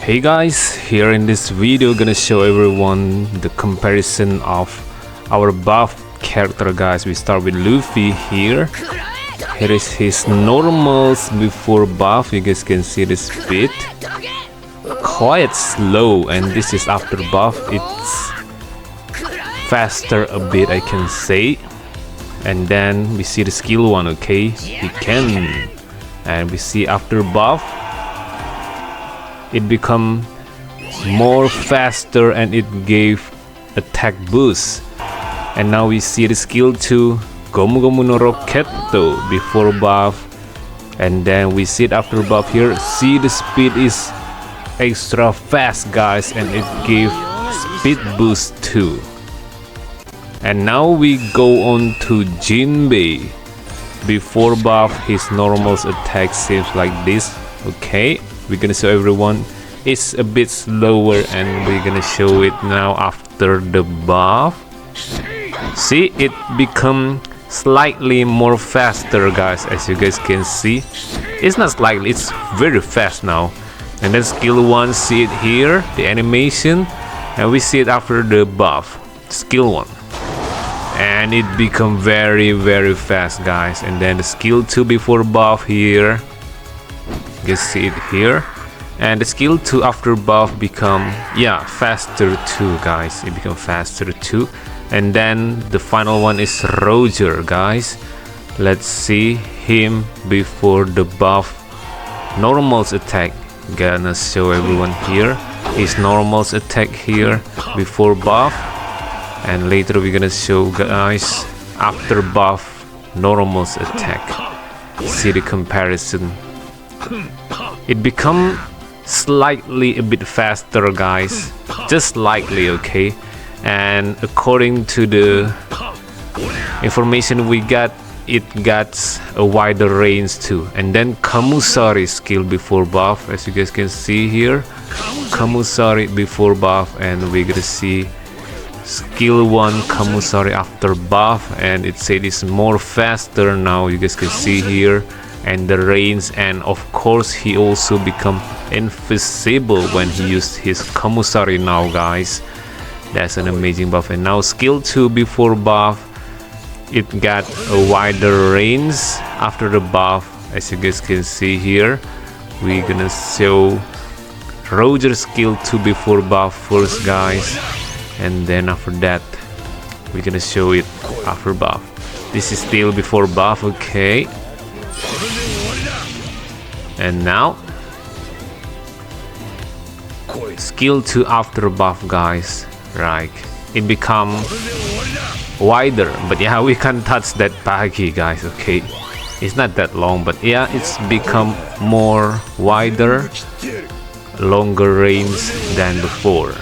Hey guys, here in this video gonna show everyone the comparison of our buff character guys. We start with Luffy here. Here is his normals before buff. You guys can see the speed quite slow, and this is after buff. It's faster a bit, I can say. And then we see the skill one, okay, he can, and we see after buff it become more faster and it gave attack boost. And now we see the skill 2 Gomu Gomu no Rocketto before buff, and then we see it after buff here. See, the speed is extra fast guys, and it gave speed boost too. And now we go on to Jinbei. Before buff, his normal attack seems like this. Okay, we're gonna show everyone. It's a bit slower, and we're gonna show it now after the buff. See, it become slightly more faster guys, as you guys can see. It's not slightly, it's very fast now. And then skill 1, see it here, the animation, and we see it after the buff, skill 1. And it become very fast guys. And then the skill 2 before buff here, you can see it here, and the skill 2 after buff become faster too guys. It become faster too. And then the final one is Roger guys. Let's see him before the buff normals attack. Gonna show everyone here his normals attack here before buff, and later we're gonna show guys after buff normals attack. See the comparison. It become slightly a bit faster guys, just slightly, okay. And according to the information we got, it got a wider range too. And then Kamusari skill before buff, as you guys can see here, Kamusari before buff, and we're gonna see skill 1 Kamusari after buff, and it said it's more faster now, you guys can see here, and the range. And of course he also become invisible when he used his Kamusari now guys. That's an amazing buff. And now skill 2 before buff, it got a wider range after the buff, as you guys can see here. We're gonna show Roger skill 2 before buff first guys, and then after that we're gonna show it after buff. This is still before buff, okay. And now skill 2 after buff guys, right, it become wider, but yeah, we can't touch that baggy guys, okay. It's not that long, but yeah, it's become more wider, longer range than before.